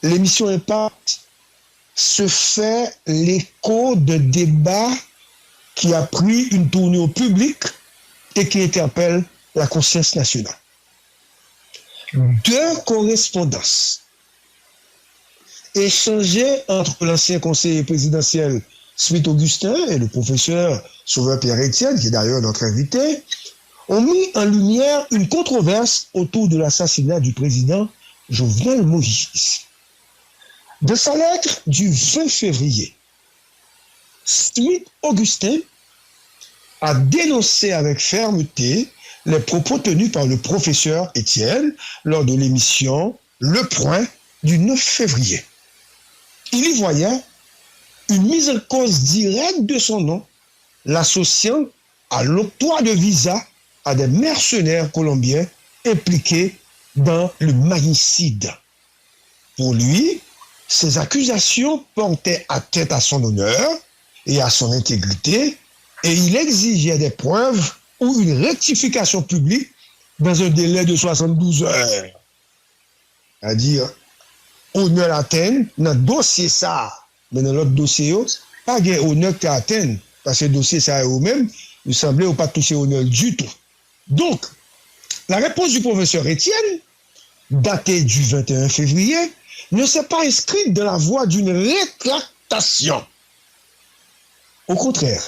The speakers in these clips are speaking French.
l'émission Impact se fait l'écho de débats qui a pris une tournure publique et qui interpelle la conscience nationale. Deux correspondances échangées entre l'ancien conseiller présidentiel Smith Augustin et le professeur Sauveur Pierre-Étienne, qui est d'ailleurs notre invité, ont mis en lumière une controverse autour de l'assassinat du président Jovenel Moïse. De sa lettre du 20 février, Smith Augustin a dénoncé avec fermeté les propos tenus par le professeur Étienne lors de l'émission Le Point du 9 février. Il y voyait une mise en cause directe de son nom, l'associant à l'octroi de visa à des mercenaires colombiens impliqués dans le magnicide. Pour lui, ces accusations portaient atteinte à son honneur et à son intégrité, et il exigeait des preuves ou une rectification publique dans un délai de 72 heures. C'est-à-dire, honneur atteint dans le dossier ça, mais dans l'autre dossier, pas de honneur qui atteint, parce que le dossier ça eux-mêmes, il semblait pas toucher honneur du tout. Donc, la réponse du professeur Étienne, datée du 21 février, ne s'est pas inscrite dans la voie d'une rétractation. Au contraire,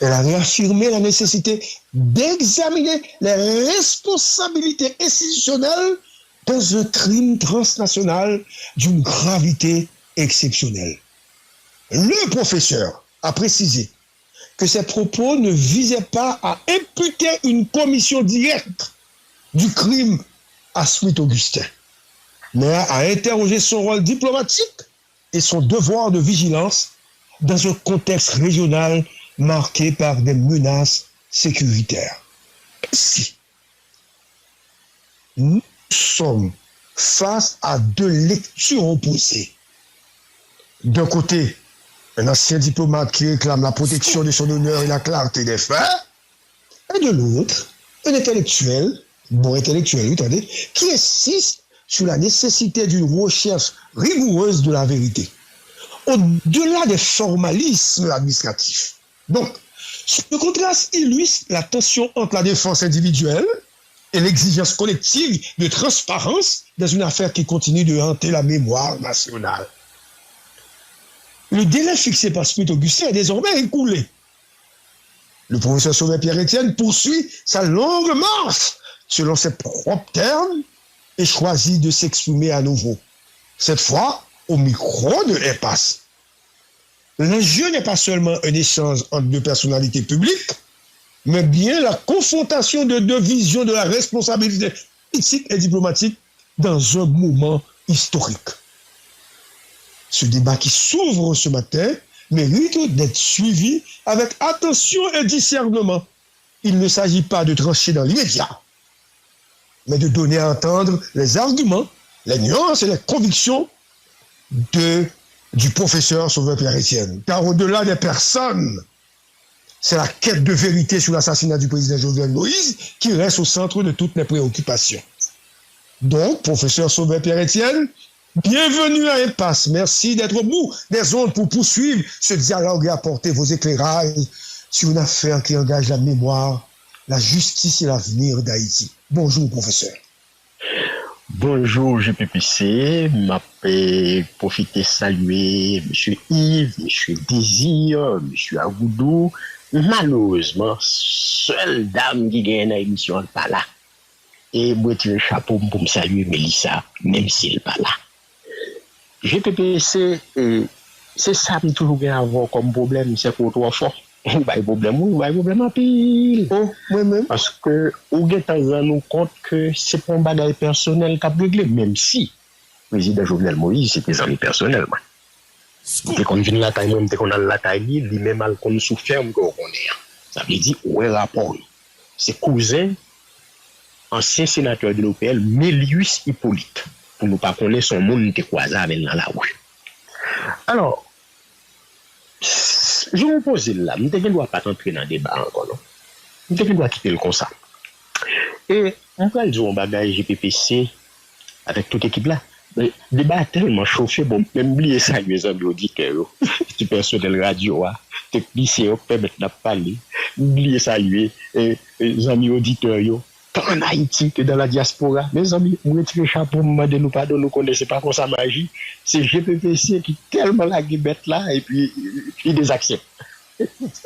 elle a réaffirmé la nécessité d'examiner les responsabilités institutionnelles dans un crime transnational d'une gravité exceptionnelle. Le professeur a précisé que ces propos ne visaient pas à imputer une commission directe du crime à Smith Augustin, mais à interroger son rôle diplomatique et son devoir de vigilance dans un contexte régional marqué par des menaces sécuritaires. Ainsi, nous sommes face à deux lectures opposées. D'un côté, un ancien diplomate qui réclame la protection de son honneur et la clarté des faits, et de l'autre, un intellectuel, bon intellectuel, vous entendez, qui insiste sur la nécessité d'une recherche rigoureuse de la vérité, au-delà des formalismes administratifs. Donc, ce contraste illustre la tension entre la défense individuelle et l'exigence collective de transparence dans une affaire qui continue de hanter la mémoire nationale. Le délai fixé par Smith Augustin est désormais écoulé. Le professeur Sauveur Pierre-Étienne poursuit sa longue marche selon ses propres termes et choisit de s'exprimer à nouveau. Cette fois, au micro de Impasse. L'enjeu n'est pas seulement un échange entre deux personnalités publiques, mais bien la confrontation de deux visions de la responsabilité politique et diplomatique dans un moment historique. Ce débat qui s'ouvre ce matin mérite d'être suivi avec attention et discernement. Il ne s'agit pas de trancher dans l'immédiat, mais de donner à entendre les arguments, les nuances et les convictions du professeur Sauveur Pierre-Étienne. Car au-delà des personnes, c'est la quête de vérité sur l'assassinat du président Jovenel Moïse qui reste au centre de toutes les préoccupations. Donc, professeur Sauveur Pierre-Étienne, bienvenue à Impasse. Merci d'être au bout des ondes pour poursuivre ce dialogue et apporter vos éclairages sur une affaire qui engage la mémoire, la justice et l'avenir d'Haïti. Bonjour, professeur. Bonjour, GPPC. M'a profité saluer M. Yves, M. Désir, M. Agoudou. Malheureusement, seule dame qui gagne l'émission n'est pas là. Et moi, je tire le chapeau pour me saluer Mélissa, même s'il n'est pas là. GPPC, c'est ça que toujours bien avoir comme problème, c'est pour toi fort. Ou pas problème en pile. Oh, moi-même. Parce que, ou bien nous compte que c'est pas un bagage personnel qu'a réglé, même si le président Jovenel Moïse, c'était un ami personnel. Dès qu'on vient la taille, même dès qu'on a la taille, lui-même, qu'on souffre, qu'on connaît. Ça veut dire, ouais, rapport. C'est cousin, ancien sénateur de l'OPL, Mélius Hippolyte. Pour ne pas connaître son monde, t'es croisé avec dans la rue. Alors, je me pose là, je ne dois pas entrer dans le débat encore, non? Je dois quitter le constat. Et on va dire un bagage GPPC avec toute l'équipe là. Le débat a tellement chauffé, bon, même oublier ça, les amis auditeurs, du personnel radio, technicien, permettre de parler, oublier saluer, les amis auditeurs, tant en Haïti que dans la diaspora. Mes amis, vous retirez le chapeau, de nous pardon, nous connaissons pas comme ça magie. C'est GPPC qui tellement la guibette là, et puis il désaccepte.